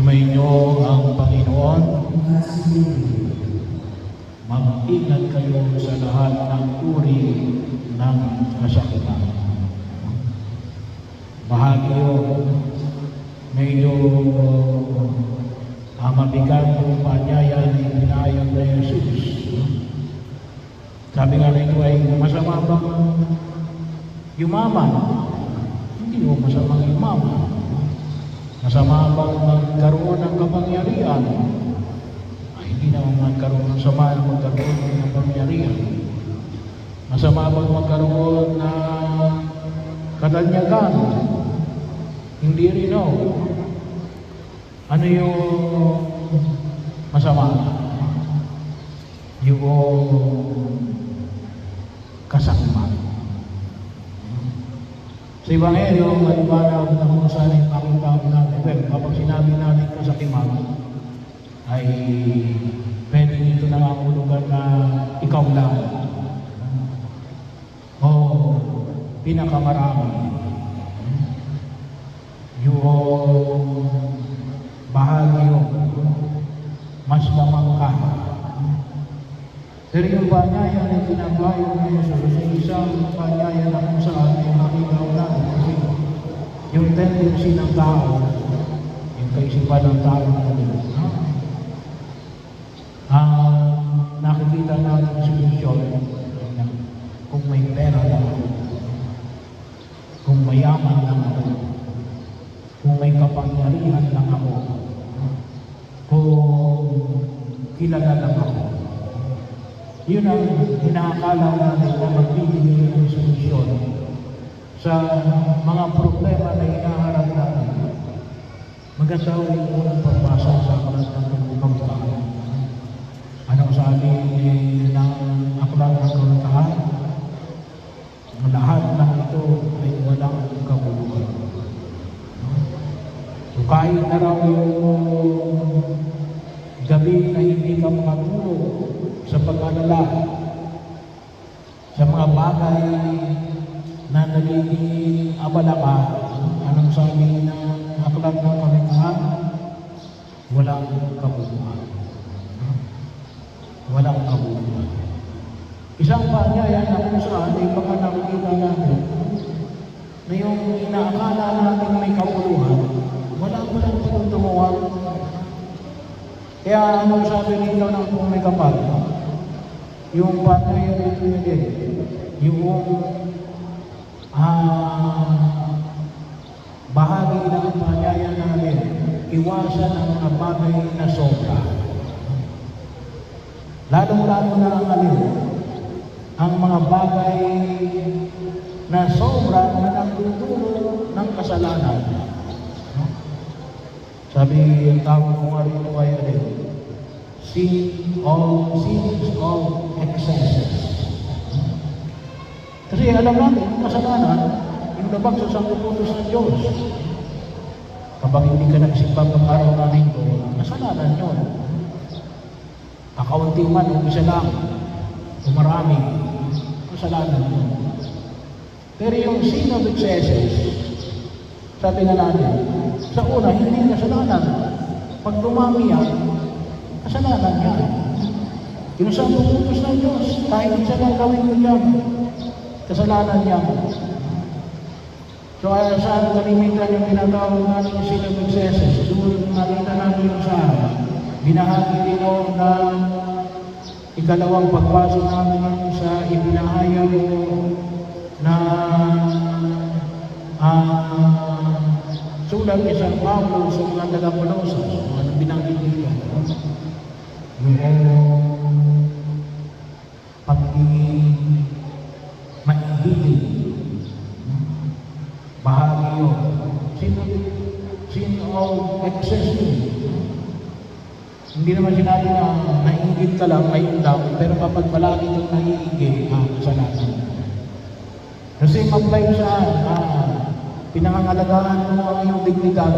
Sumainyo ang Panginoon. Mag-ingat kayo sa lahat ng uri ng kasakitan. Bahagi yun, medyo mabigat yung panyaya ni pinayag na Jesus. Sabi nga nito ay masama bang yumaman? Hindi mo masamang yumaman. Masama bang magkaroon ng kapangyarihan? Ay, hindi naman magkaroon ng sama na magkaroon ng kapangyarihan. Masama bang magkaroon ng katanyagan? Hindi rin o. Ano yung masama? Yung kasakman. Sa Ebanghelyo, maliwanag na kung saan ay pakita natin. Well, kapag sinabi natin kasakiman, ay pwede dito na ang lugar na ikaw lang. O pinakamarami. Yung bahagi yun, mas lamang ka. Pero yung panyaya na sinabayo na Jesus, isang panyaya na kung saan ay makikaw natin. Kasi yung tendency ng tao, yung kaisipan ng tao nakikita natin sa solusyon kung may pera lang ako, kung mayaman lang ako, kung may kapangyarihan lang ako, kung kilala lang ako. Yun ang inaakala natin na magbibigay ng solusyon sa mga problema na hinaharap natin. Maganda ko yung unang pagbasa sa aklat ng Kawikaan. Anong sabi ng aklat ng Kawikaan? Ang lahat ng ito ay walang kabuluhan. So kahit na raw yung gabi na hindi ka makatulog sa pag-alala sa mga bagay na nagiging abala ka, anong sabi ng aklat ng Kawikaan? Walang kabuluhan. Walang kabuluhan. Isang panyaya na kung saan ay baka nakikita natin na yung inaakala natin may kabuluhan, walang pagtuntunguhan. Kaya anong sabi nito ng kung may kapal? Yung panyaya dito yun din. Yung bahagi ng panyaya namin, iwasan ang mga bagay na sobra. Lalong-lalo na ang ang mga bagay na sobra na nagtutulong ng kasalanan. Sabi ang tawag ko nga rito ay sins of excesses. Kasi alam natin, yung kasalanan, yung labag sa sangkuputos ng Diyos. Kapag hindi ka nagsimbang ng araw na ito, kasalanan yun. Kakaunti man, isa lang, o marami, kasalanan yun. Pero yung sin of excesses, sabi nga natin, sa una, hindi kasalanan. Pag dumami yan, kasalanan yan. Yung sa puputos ng Diyos, kahit isa lang gawin mo yan, kasalanan yan. So, saan kalimitan yung tinatawag natin yung sin of excesses? Doon nakita natin yung sa binahagi rin ng ikalawang pagbasa namin sa ibinahayag na sulat ni San Pablo sa mga taga-Colosas, ano binanggit nila? Yung pagiging maibigin, bahagi yun. Sin of excess. Hindi naman sinabi na naiingit ka lang, may undang, pero kapag malaki kang naiingit, kasalanan. Kasi mag-apply sa pinangangalagaan mo ang iyong dignidad.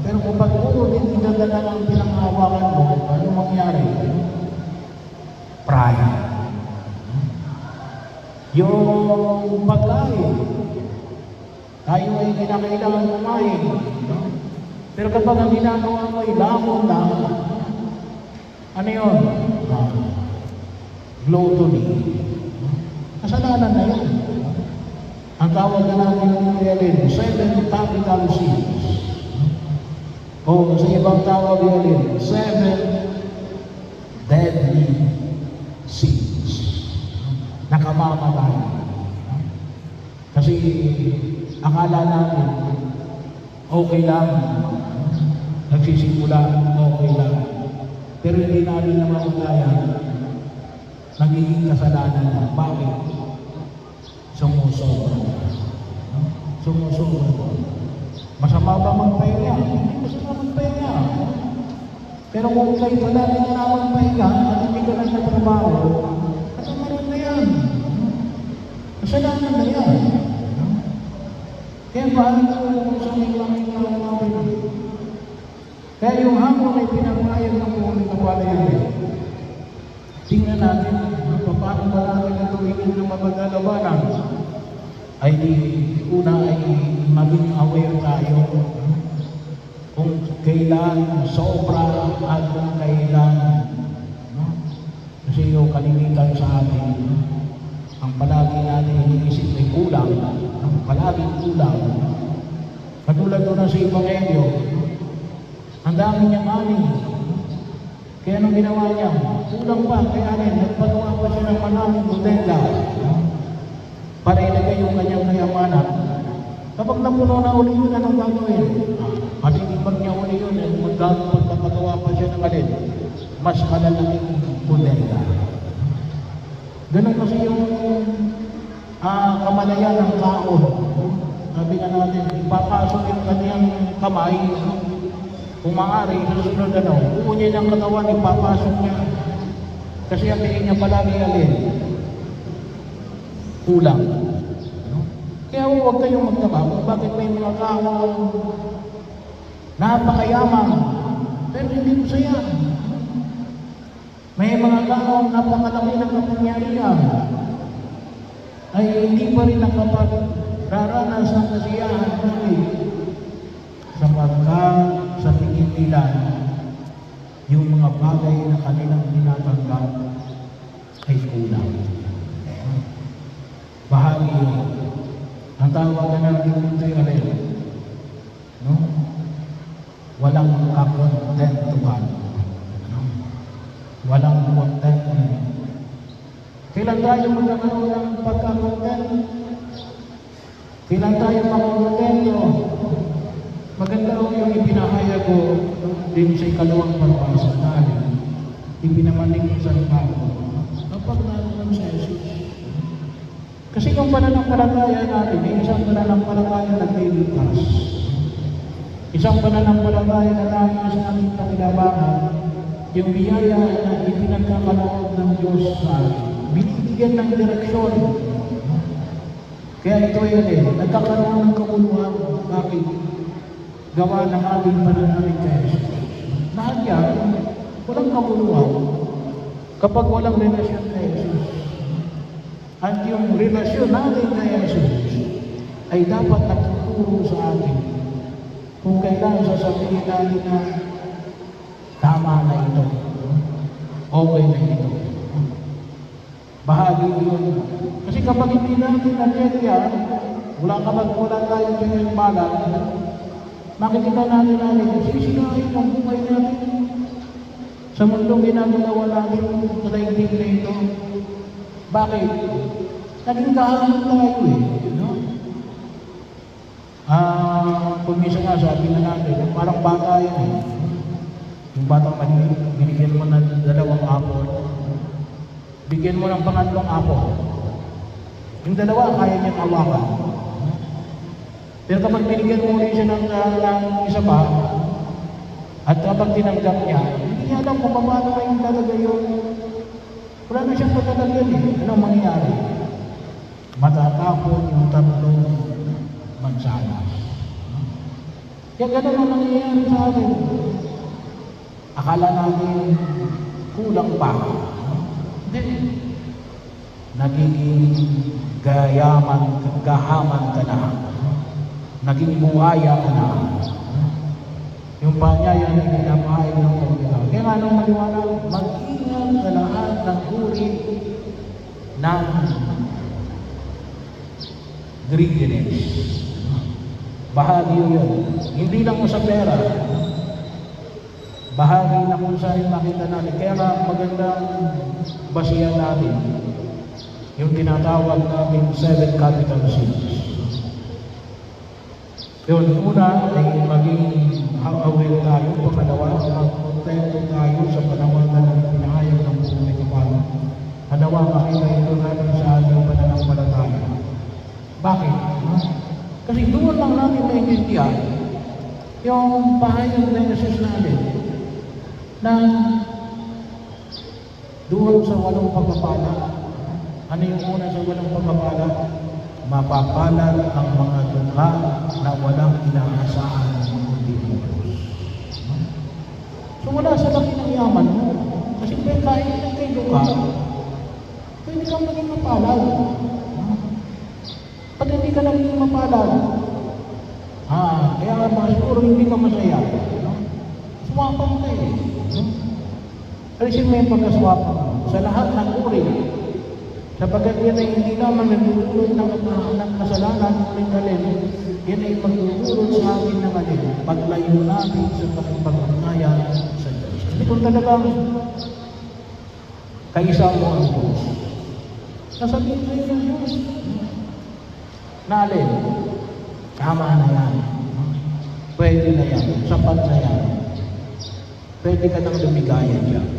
Pero kung pag puro dignidad na lang ang pinanghawakan mo, ano mangyari? Pride. Yung pagkain, tayo ay kinakailangan kumain. Pero kapag ang ginagawa mo ay lamon lang, ano yun? Gluttony. Kasalanan na yan. Ang tawag na natin yan, 7 capital sins. O sa ibang tawag yan, 7 deadly sins. Nakamamatay. Kasi akala natin, okay lang, nagsisimula, okay lang. Pero hindi natin namamatayan, nagiging kasalanan na. Bakit? Sumusobra. Sumusobra. Masama ba magpahinga? Hindi masama magpahinga. Pero kung kayo pala rin na magpahinga at hindi ka lang natrabaho, katamaran na yan. Kasalanan na yan. Kaya paano ko sa mga natin? Kaya yung hamon ay pinapayag ng Panginoon na wala yan. Tingnan natin, paano ba natin ang tuwingin ng mapagalabanan? Ay una ay maging aware tayo kung kailan sobra at kung kailan. Kasi yung kalimitan sa atin, ang palagi natin iniisip ay kulang, ang palaging kulang. Katulad doon sa Ebanghelyo, ang dami niyang ani. Kaya anong ginawa niya? Kulang pa, kaya nagpagawa pa siya ng maraming bodega para ilagay yung kanyang kayamanan. Kapag napuno na uli yun, anong gagawin? At inibag niya uli yun, magpapagawa pa siya ng alin. Mas malalaking bodega. Ganun kasi yung kamalayan ng tao. Sabi nga natin, ipapasok yung kanyang kamay, kung maaari, susunod uunyan ng katawan, ipapasok niya. Kasi ang tingin niya palagi alin, kulang. Kaya huwag kayong magtaka, bakit may mga tao napakayaman, pero hindi masaya. May mga tao napakalaki ng kapangyarihan, ay hindi pa rin nakapag-raranas ng kasiyahan natin. Sapagkat sa tingin nila, yung mga bagay na kanilang tinatanggap ay kulang. Bahagi yun. Ang tawag na natin dito yung alin, no? Walang kakontentuhan. Walang contentment. Kailan tayo magkakaroon ng pagkakontent? Kailan tayo makakontento? Maganda ko yung ipinahayag ko din sa ikalawang pagbasa natin. Ipinamanig ko sa ibabaw. Kapag naroon sa Jesus. Kasi yung pananampalataya natin, ay isang pananampalataya na nagliligtas. Isang pananampalataya na namin sa aming kakilabangan, yung biyaya na ipinagkakaloob ng Diyos sa atin. Binibigyan ng direksyon. Kaya ito yun nagkakaroon ng kabuluhan. Bakit? Gawa ng ating pananalig kay Jesus. Lahat yan, walang kabuluhan kapag walang relasyon kay Jesus. At yung relasyon natin kay Jesus ay dapat nagtuturo sa atin kung kailan sasabihin natin na tama na ito, okay na ito. Bahagi yun. Kasi kapag hindi natin na-check yan, wala tayong check balat, makikita natin sisirain ang buhay natin sa mundong ginagawa natin sa daigdig na ito. Bakit? Naging kahamon tayo no? Kung minsan nga sabi na natin, parang bata yan yung batang maliit, binigyan mo ng 2 apple, bigyan mo ng pangatlong apple. Yung 2, kaya niyang awakan. Pero kapag binigyan mo rin siya ng isa pa, at kapag tinanggap niya, hindi niya alam kung paano kayong lalagay yun. Wala na siyang pagkakalagyan Anong mangyayari? Matatapon yung 3 mansanas. Kaya ganun ang nangyayari sa atin. Akala natin kulang pa. Hindi. Nagiging gahaman ka na. Naging buhaya ka na. Yung paanyaya na pinapahain ng Panginoon. Kaya nga nang maliwanag, mag-ingat sa lahat ng uri ng greediness. Bahagi yun. Hindi lang sa pera. Bahagi na kung saan makita natin. Kaya nga magandang basihan natin yung tinatawag namin 7 capital sins. Yun, una ay maging aware tayo. Pangalawa, mag-contento tayo sa panahon na pinahayag ng buhay kapala. Hanawa, makita ito natin sa ating pananampalataya. Bakit? Kasi doon lang natin naiintindihan yung pahayag na Jesus natin na doon sa walang pagpapala. Ano yung una sa walang pagpapala? Mapapalad ang mga dukha na walang inaasahan kundi ang Diyos. So wala sa laki ng yaman mo. Kasi kahit na kay dukha, pwede kang maging mapalad. Pag hindi ka naging mapalad, kaya nga siguro hindi ka masaya. Swapang ka eh. Kasi may pagkaswapang mo. Sa lahat ng uri, sapagat yan ay hindi naman nagtutulot ng kasalanan ng alin, yan ay magtutulot sa atin ng alin, paglayo natin sa pagpagpagnayan sa Diyos. Kasi kung talagang kaisa mo ang Diyos, sasabihin sa'yo ng Diyos, na alin, tama na yan, pwede na yan, sapat na yan, pwede ka nang lumigaya dyan.